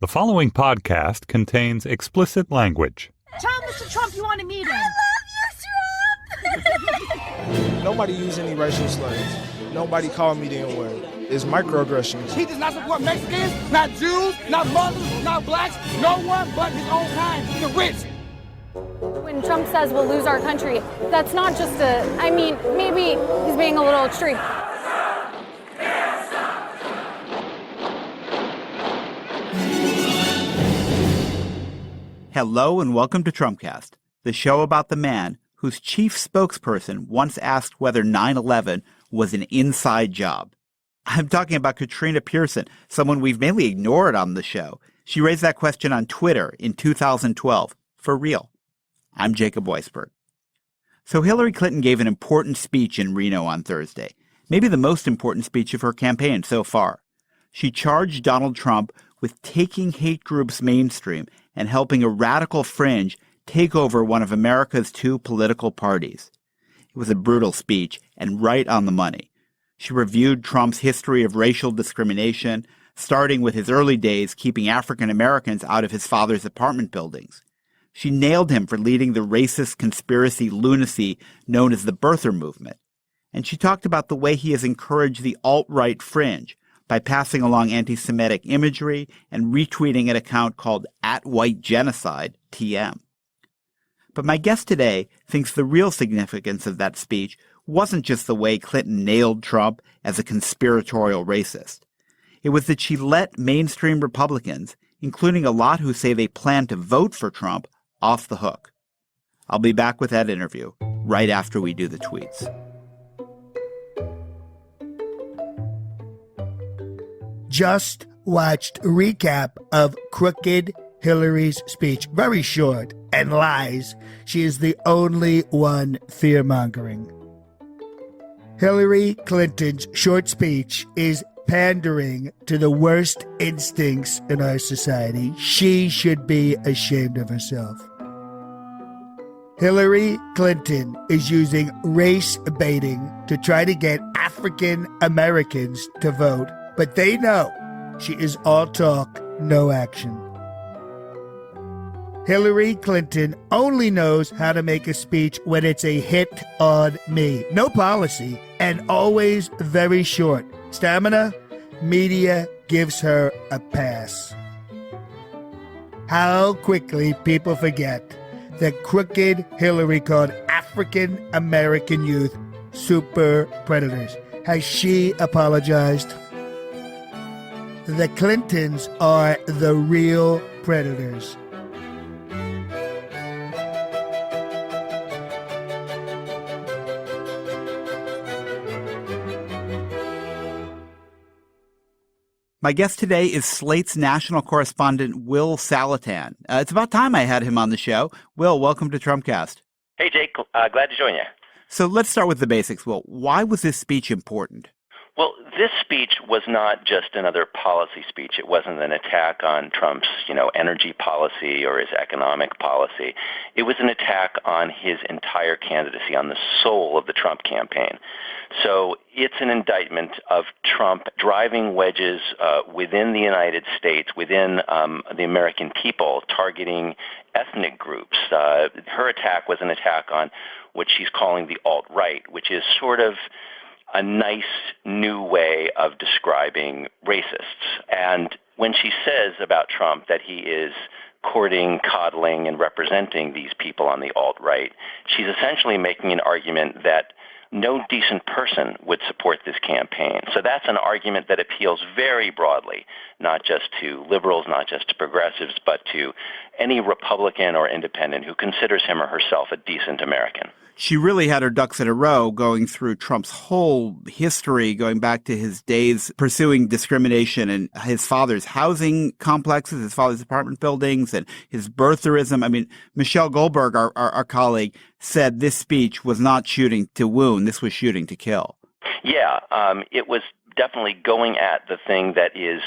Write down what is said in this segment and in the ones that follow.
The following podcast contains explicit language. Tell Mr. Trump you want to meet him. I love you, Trump! Nobody used any racial slurs. Nobody called me the N-word. It's microaggressions. He does not support Mexicans, not Jews, not Muslims, not blacks, no one but his own kind, the rich. When Trump says we'll lose our country, that's not just maybe he's being a little extreme. Hello and welcome to Trumpcast, the show about the man whose chief spokesperson once asked whether 9/11 was an inside job. I'm talking about Katrina Pearson, someone we've mainly ignored on the show. She raised that question on Twitter in 2012, for real. I'm Jacob Weisberg. So Hillary Clinton gave an important speech in Reno on Thursday, maybe the most important speech of her campaign so far. She charged Donald Trump with taking hate groups mainstream and helping a radical fringe take over one of America's two political parties. It was a brutal speech and right on the money. She reviewed Trump's history of racial discrimination, starting with his early days keeping African Americans out of his father's apartment buildings. She nailed him for leading the racist conspiracy lunacy known as the birther movement. And she talked about the way he has encouraged the alt-right fringe by passing along anti-Semitic imagery and retweeting an account called @WhiteGenocide, TM. But my guest today thinks the real significance of that speech wasn't just the way Clinton nailed Trump as a conspiratorial racist. It was that she let mainstream Republicans, including a lot who say they plan to vote for Trump, off the hook. I'll be back with that interview right after we do the tweets. Just watched a recap of Crooked Hillary's speech. Very short and lies. She is the only one fear-mongering. Hillary Clinton's short speech is pandering to the worst instincts in our society. She should be ashamed of herself. Hillary Clinton is using race baiting to try to get African Americans to vote, but they know she is all talk, no action. Hillary Clinton only knows how to make a speech when it's a hit on me. No policy, and always very short. Stamina, media gives her a pass. How quickly people forget that Crooked Hillary called African American youth super predators. Has she apologized? The Clintons are the real predators. My guest today is Slate's national correspondent, Will Saletan. It's about time I had him on the show. Will, welcome to Trumpcast. Hey, Jake. Glad to join you. So let's start with the basics. Will, why was this speech important? Well, this speech was not just another policy speech. It wasn't an attack on Trump's, energy policy or his economic policy. It was an attack on his entire candidacy, on the soul of the Trump campaign. So it's an indictment of Trump driving wedges within the United States, within the American people, targeting ethnic groups. Her attack was an attack on what she's calling the alt-right, which is sort of a nice new way of describing racists. And when she says about Trump that he is courting, coddling, and representing these people on the alt-right, she's essentially making an argument that no decent person would support this campaign. So that's an argument that appeals very broadly, not just to liberals, not just to progressives, but to any Republican or independent who considers him or herself a decent American. She really had her ducks in a row going through Trump's whole history, going back to his days pursuing discrimination in his father's housing complexes, his father's apartment buildings, and his birtherism. I mean, Michelle Goldberg, our colleague, said this speech was not shooting to wound. This was shooting to kill. Yeah, it was definitely going at the thing that is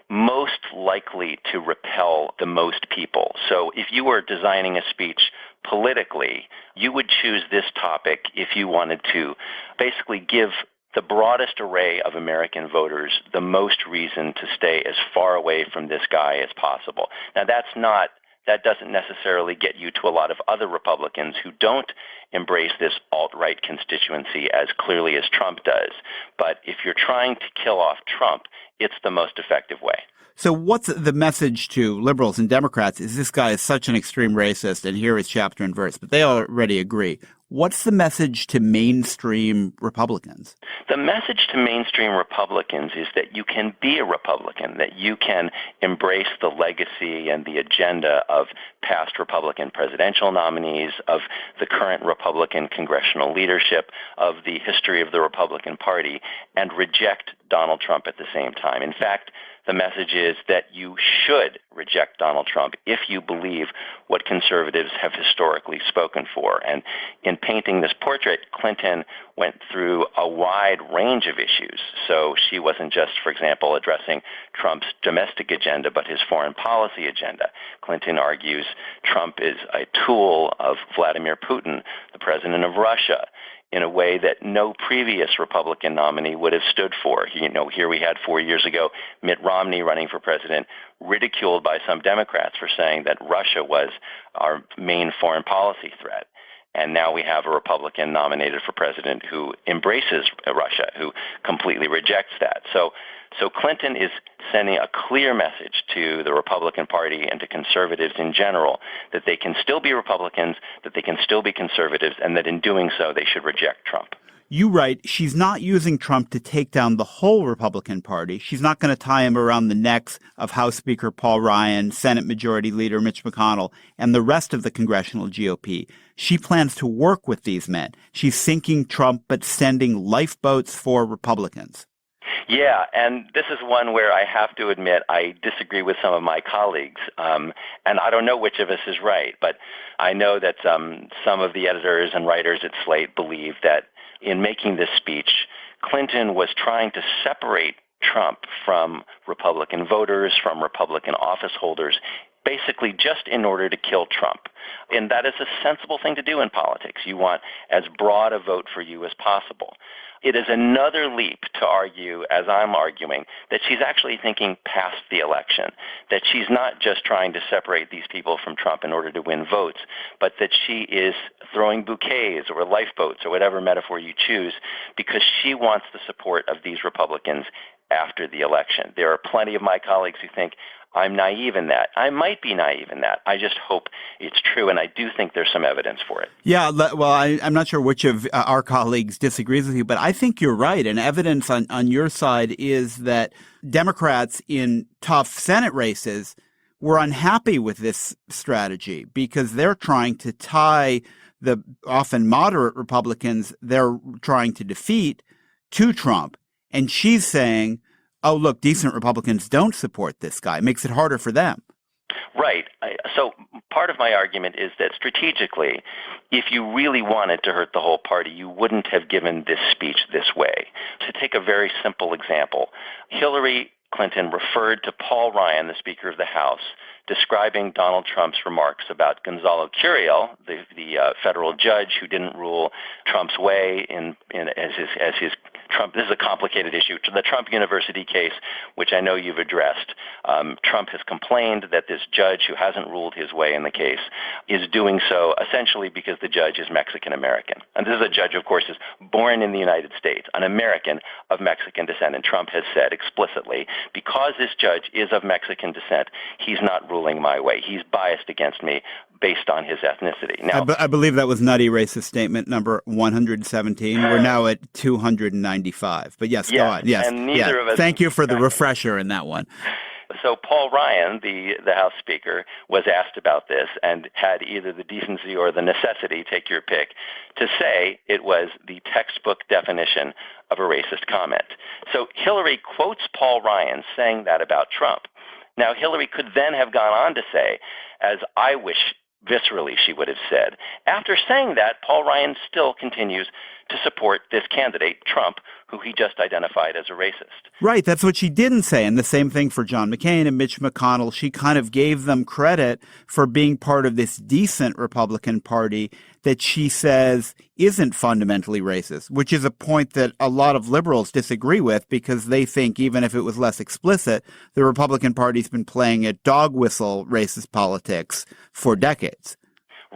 most likely to repel the most people. So if you were designing a speech politically, you would choose this topic if you wanted to basically give the broadest array of American voters the most reason to stay as far away from this guy as possible. Now, that doesn't necessarily get you to a lot of other Republicans who don't embrace this alt-right constituency as clearly as Trump does. But if you're trying to kill off Trump, it's the most effective way. So what's the message to liberals and Democrats is this guy is such an extreme racist, and here is chapter and verse, but they already agree. What's the message to mainstream Republicans? The message to mainstream Republicans is that you can be a Republican, that you can embrace the legacy and the agenda of past Republican presidential nominees, of the current Republican congressional leadership, of the history of the Republican Party, and reject Donald Trump at the same time. In fact, the message is that you should reject Donald Trump if you believe what conservatives have historically spoken for. And in painting this portrait, Clinton went through a wide range of issues. So she wasn't just, for example, addressing Trump's domestic agenda, but his foreign policy agenda. Clinton argues Trump is a tool of Vladimir Putin, the president of Russia, in a way that no previous Republican nominee would have stood for. Here we had 4 years ago Mitt Romney running for president, ridiculed by some Democrats for saying that Russia was our main foreign policy threat. And now we have a Republican nominated for president who embraces Russia, who completely rejects that. So Clinton is sending a clear message to the Republican Party and to conservatives in general that they can still be Republicans, that they can still be conservatives, and that in doing so they should reject Trump. You write, she's not using Trump to take down the whole Republican Party. She's not going to tie him around the necks of House Speaker Paul Ryan, Senate Majority Leader Mitch McConnell, and the rest of the congressional GOP. She plans to work with these men. She's sinking Trump but sending lifeboats for Republicans. Yeah, and this is one where I have to admit I disagree with some of my colleagues, and I don't know which of us is right, but I know that some of the editors and writers at Slate believe that in making this speech, Clinton was trying to separate Trump from Republican voters, from Republican office holders, basically just in order to kill Trump. And that is a sensible thing to do in politics. You want as broad a vote for you as possible. It is another leap to argue, as I'm arguing, that she's actually thinking past the election, that she's not just trying to separate these people from Trump in order to win votes, but that she is throwing bouquets or lifeboats or whatever metaphor you choose because she wants the support of these Republicans after the election. There are plenty of my colleagues who think I'm naive in that. I might be naive in that. I just hope it's true, and I do think there's some evidence for it. Yeah, well, I'm not sure which of our colleagues disagrees with you, but I think you're right. And evidence on your side is that Democrats in tough Senate races were unhappy with this strategy because they're trying to tie the often moderate Republicans they're trying to defeat to Trump. And she's saying, oh, look, decent Republicans don't support this guy. It makes it harder for them. Right. So part of my argument is that strategically, if you really wanted to hurt the whole party, you wouldn't have given this speech this way. To take a very simple example, Hillary Clinton referred to Paul Ryan, the Speaker of the House, describing Donald Trump's remarks about Gonzalo Curiel, the federal judge who didn't rule Trump's way as his Trump. This is a complicated issue. The Trump University case, which I know you've addressed, Trump has complained that this judge who hasn't ruled his way in the case is doing so essentially because the judge is Mexican-American. And this is a judge, of course, is born in the United States, an American of Mexican descent. And Trump has said explicitly, because this judge is of Mexican descent, he's not ruling my way. He's biased against me based on his ethnicity. Now, I believe that was nutty racist statement number 117. We're now at 295. But yes, go on. Yes. And neither of us. Thank you for the refresher in that one. So Paul Ryan, the House Speaker, was asked about this and had either the decency or the necessity, take your pick, to say it was the textbook definition of a racist comment. So Hillary quotes Paul Ryan saying that about Trump. Now, Hillary could then have gone on to say, as I wish viscerally she would have said. After saying that, Paul Ryan still continues to support this candidate, Trump, who he just identified as a racist. Right. That's what she didn't say. And the same thing for John McCain and Mitch McConnell. She kind of gave them credit for being part of this decent Republican Party that she says isn't fundamentally racist, which is a point that a lot of liberals disagree with because they think even if it was less explicit, the Republican Party's been playing at dog whistle racist politics for decades.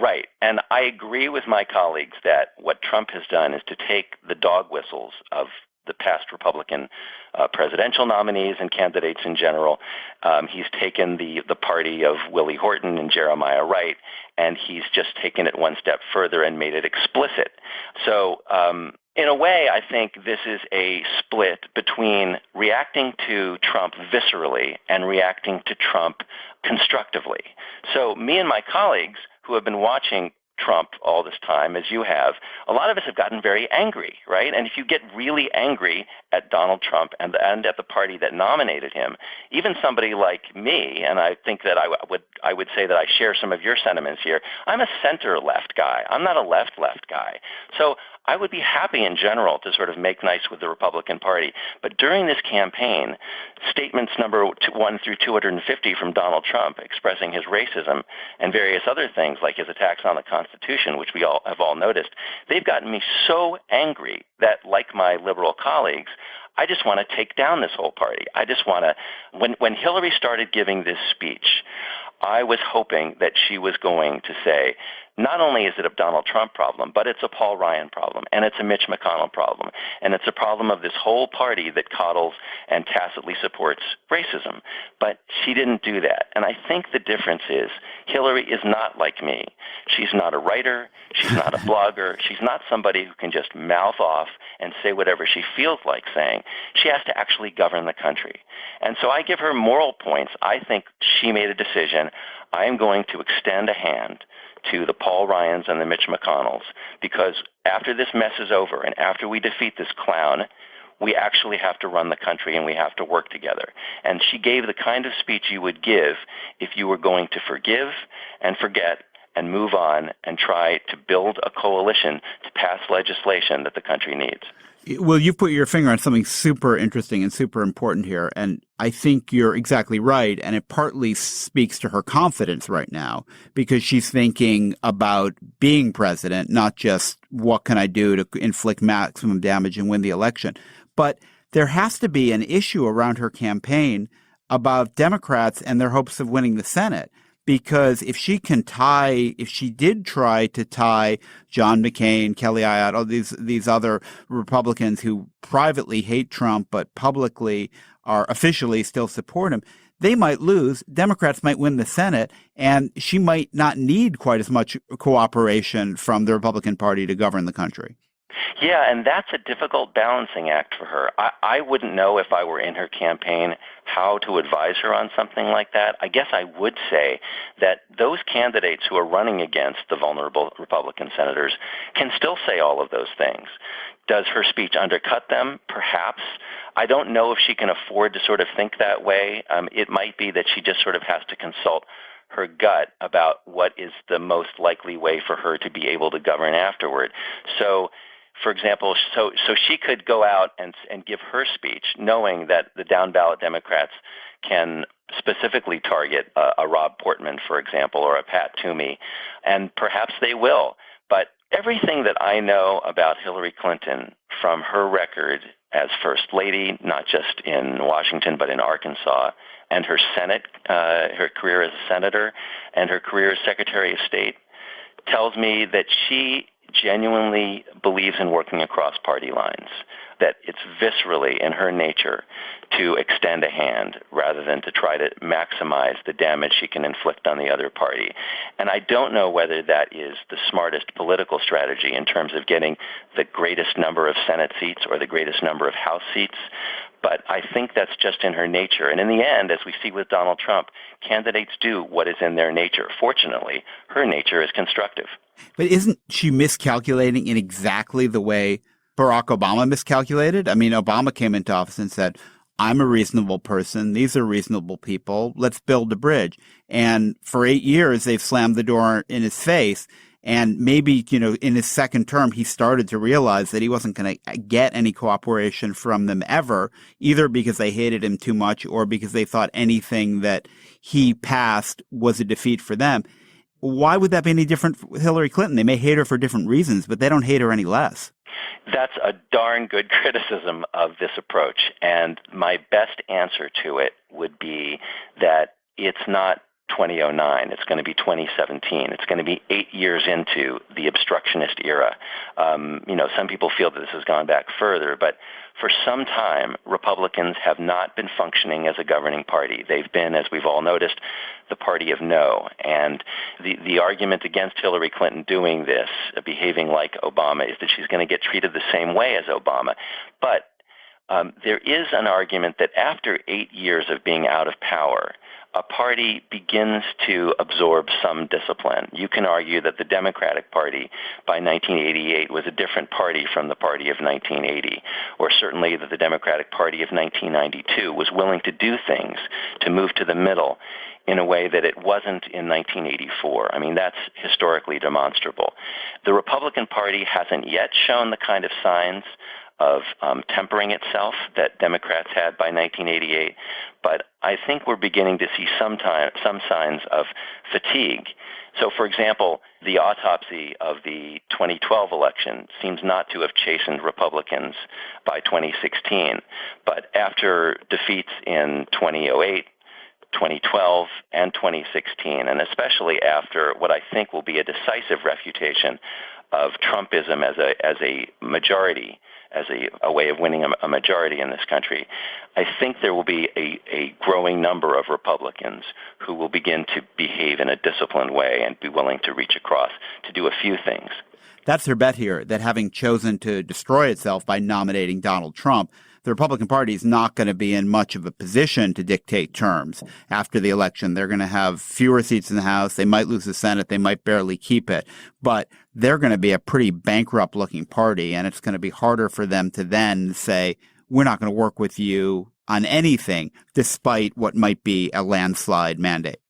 Right. And I agree with my colleagues that what Trump has done is to take the dog whistles of the past Republican presidential nominees and candidates in general. He's taken the party of Willie Horton and Jeremiah Wright, and he's just taken it one step further and made it explicit. So in a way, I think this is a split between reacting to Trump viscerally and reacting to Trump constructively. So me and my colleagues who have been watching Trump all this time, as you have, a lot of us have gotten very angry, right? And if you get really angry at Donald Trump and at the party that nominated him, even somebody like me, and I think that I would say that I share some of your sentiments here, I'm a center-left guy. I'm not a left-left guy. So I would be happy in general to sort of make nice with the Republican Party. But during this campaign, statements number 1 through 250 from Donald Trump expressing his racism and various other things like his attacks on the Constitution, which we all have noticed, they've gotten me so angry that, like my liberal colleagues, I just want to take down this whole party. I just want to, when Hillary started giving this speech, I was hoping that she was going to say, not only is it a Donald Trump problem, but it's a Paul Ryan problem, and it's a Mitch McConnell problem, and it's a problem of this whole party that coddles and tacitly supports racism. But she didn't do that. And I think the difference is Hillary is not like me. She's not a writer. She's not a blogger. She's not somebody who can just mouth off and say whatever she feels like saying. She has to actually govern the country. And so I give her moral points. I think she made a decision. I am going to extend a hand to the Paul Ryans and the Mitch McConnells, because after this mess is over and after we defeat this clown, we actually have to run the country and we have to work together. And she gave the kind of speech you would give if you were going to forgive and forget and move on and try to build a coalition to pass legislation that the country needs. Well, you've put your finger on something super interesting and super important here, and I think you're exactly right, and it partly speaks to her confidence right now because she's thinking about being president, not just what can I do to inflict maximum damage and win the election. But there has to be an issue around her campaign about Democrats and their hopes of winning the Senate. Because if she did try to tie John McCain, Kelly Ayotte, all these other Republicans who privately hate Trump but publicly are officially still support him, they might lose. Democrats might win the Senate, and she might not need quite as much cooperation from the Republican Party to govern the country. Yeah, and that's a difficult balancing act for her. I wouldn't know if I were in her campaign how to advise her on something like that. I guess I would say that those candidates who are running against the vulnerable Republican senators can still say all of those things. Does her speech undercut them? Perhaps. I don't know if she can afford to sort of think that way. It might be that she just sort of has to consult her gut about what is the most likely way for her to be able to govern afterward. So, for example, so she could go out and give her speech knowing that the down-ballot Democrats can specifically target a Rob Portman, for example, or a Pat Toomey, and perhaps they will. But everything that I know about Hillary Clinton from her record as First Lady, not just in Washington but in Arkansas, and her Senate, her career as a senator, and her career as Secretary of State, tells me that she genuinely believes in working across party lines, that it's viscerally in her nature to extend a hand rather than to try to maximize the damage she can inflict on the other party. And I don't know whether that is the smartest political strategy in terms of getting the greatest number of Senate seats or the greatest number of House seats, but I think that's just in her nature. And in the end, as we see with Donald Trump, candidates do what is in their nature. Fortunately, her nature is constructive. But isn't she miscalculating in exactly the way Barack Obama miscalculated? I mean, Obama came into office and said, I'm a reasonable person. These are reasonable people. Let's build a bridge. And for 8 years, they've slammed the door in his face. And maybe, in his second term, he started to realize that he wasn't going to get any cooperation from them ever, either because they hated him too much or because they thought anything that he passed was a defeat for them. Why would that be any different for Hillary Clinton? They may hate her for different reasons, but they don't hate her any less. That's a darn good criticism of this approach. And my best answer to it would be that it's not 2009. It's going to be 2017. It's going to be 8 years into the obstructionist era. Some people feel that this has gone back further, but for some time, Republicans have not been functioning as a governing party. They've been, as we've all noticed, the party of no. And the argument against Hillary Clinton doing this, behaving like Obama, is that she's going to get treated the same way as Obama. But there is an argument that after 8 years of being out of power, a party begins to absorb some discipline. You can argue that the Democratic Party by 1988 was a different party from the party of 1980, or certainly that the Democratic Party of 1992 was willing to do things to move to the middle in a way that it wasn't in 1984. I mean, that's historically demonstrable. The Republican Party hasn't yet shown the kind of signs of tempering itself that Democrats had by 1988, but I think we're beginning to see some signs of fatigue. So, for example, the autopsy of the 2012 election seems not to have chastened Republicans by 2016, but after defeats in 2008, 2012, and 2016, and especially after what I think will be a decisive refutation of Trumpism as a majority, as a way of winning a majority in this country, I think there will be a growing number of Republicans who will begin to behave in a disciplined way and be willing to reach across to do a few things. That's her bet here, that having chosen to destroy itself by nominating Donald Trump, the Republican Party is not going to be in much of a position to dictate terms after the election. They're going to have fewer seats in the House. They might lose the Senate. They might barely keep it. But they're going to be a pretty bankrupt-looking party, and it's going to be harder for them to then say, we're not going to work with you on anything, despite what might be a landslide mandate.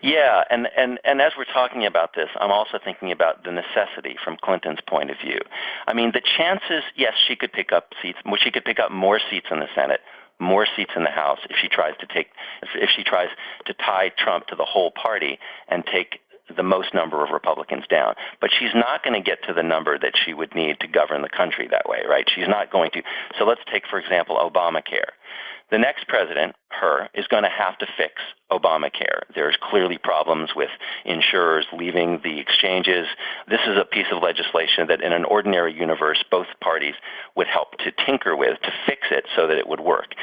Yeah, and as we're talking about this, I'm also thinking about the necessity from Clinton's point of view. I mean, the chances, yes, she could pick up seats, she could pick up more seats in the Senate, more seats in the House if she tries to tie Trump to the whole party and take the most number of Republicans down. But she's not going to get to the number that she would need to govern the country that way, right? She's not going to. So let's take, for example, Obamacare. The next president, is going to have to fix Obamacare. There's clearly problems with insurers leaving the exchanges. This is a piece of legislation that in an ordinary universe, both parties would help to tinker with to fix it so that it would work.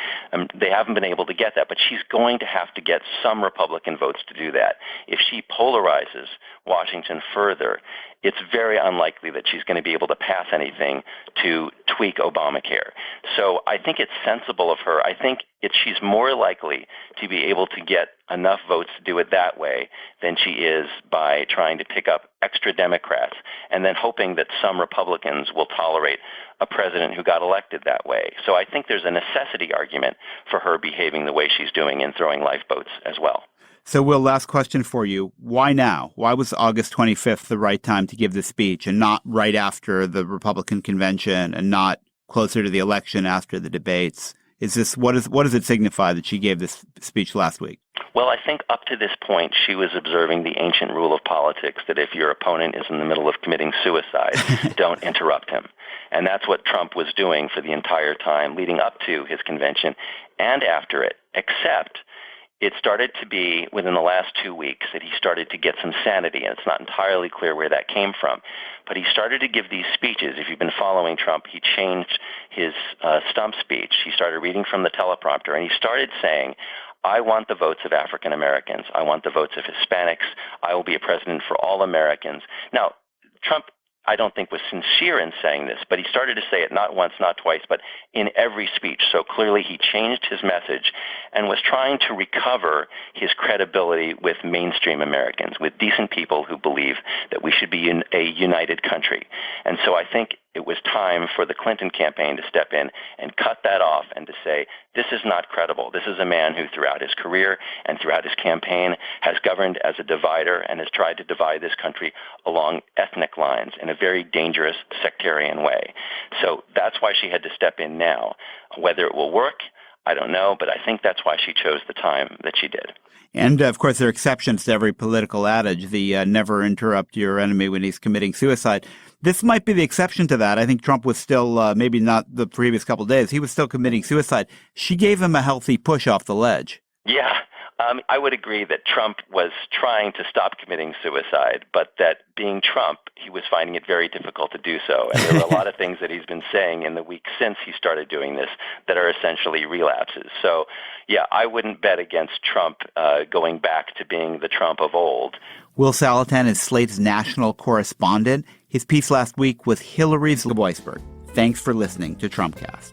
They haven't been able to get that, but she's going to have to get some Republican votes to do that. If she polarizes Washington further, it's very unlikely that she's going to be able to pass anything to tweak Obamacare. So I think it's sensible of her. I think she's more likely to be able to get enough votes to do it that way than she is by trying to pick up extra Democrats and then hoping that some Republicans will tolerate a president who got elected that way. So I think there's a necessity argument for her behaving the way she's doing and throwing lifeboats as well. So, Will, last question for you. Why now? Why was August 25th the right time to give this speech and not right after the Republican convention and not closer to the election after the debates? What does it signify that she gave this speech last week? Well, I think up to this point, she was observing the ancient rule of politics that if your opponent is in the middle of committing suicide, don't interrupt him. And that's what Trump was doing for the entire time leading up to his convention and after it, except it started to be within the last 2 weeks that he started to get some sanity, and it's not entirely clear where that came from. But he started to give these speeches. If you've been following Trump, he changed his stump speech. He started reading from the teleprompter, and he started saying, I want the votes of African Americans. I want the votes of Hispanics. I will be a president for all Americans. Now, Trump, I don't think, was sincere in saying this, but he started to say it not once, not twice, but in every speech. So clearly he changed his message and was trying to recover his credibility with mainstream Americans, with decent people who believe that we should be in a united country. And so I think it was time for the Clinton campaign to step in and cut that off and to say, this is not credible. This is a man who throughout his career and throughout his campaign has governed as a divider and has tried to divide this country along ethnic lines in a very dangerous sectarian way. So that's why she had to step in now. Whether it will work, I don't know, but I think that's why she chose the time that she did. And, of course, there are exceptions to every political adage, the never interrupt your enemy when he's committing suicide. This might be the exception to that. I think Trump was still, maybe not the previous couple of days, he was still committing suicide. She gave him a healthy push off the ledge. Yeah. I would agree that Trump was trying to stop committing suicide, but that being Trump, he was finding it very difficult to do so. And there were a lot of things that he's been saying in the weeks since he started doing this that are essentially relapses. So, yeah, I wouldn't bet against Trump going back to being the Trump of old. Will Salatin is Slate's national correspondent. His piece last week was Hillary's Weisberg. Thanks for listening to Trumpcast.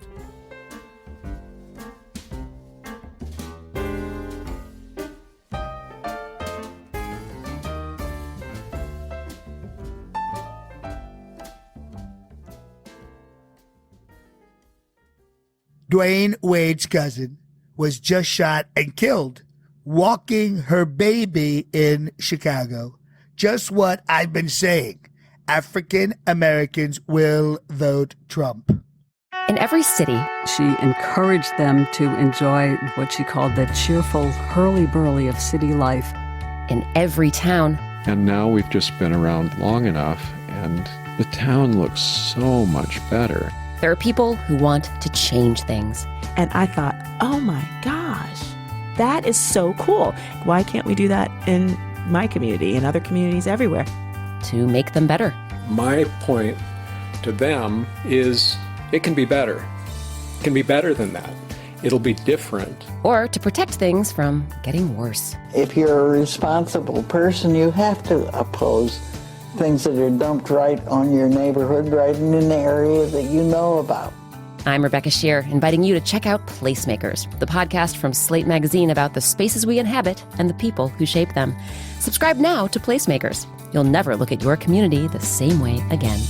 Dwayne Wade's cousin was just shot and killed walking her baby in Chicago. Just what I've been saying. African Americans will vote Trump. In every city, she encouraged them to enjoy what she called the cheerful hurly-burly of city life. In every town. And now we've just been around long enough, and the town looks so much better. There are people who want to change things. And I thought, oh my gosh, that is so cool. Why can't we do that in my community and other communities everywhere? To make them better. My point to them is it can be better. It can be better than that. It'll be different. Or to protect things from getting worse. If you're a responsible person, you have to oppose things that are dumped right on your neighborhood, right in an area that you know about. I'm Rebecca Shear, inviting you to check out Placemakers, the podcast from Slate Magazine about the spaces we inhabit and the people who shape them. Subscribe now to Placemakers. You'll never look at your community the same way again.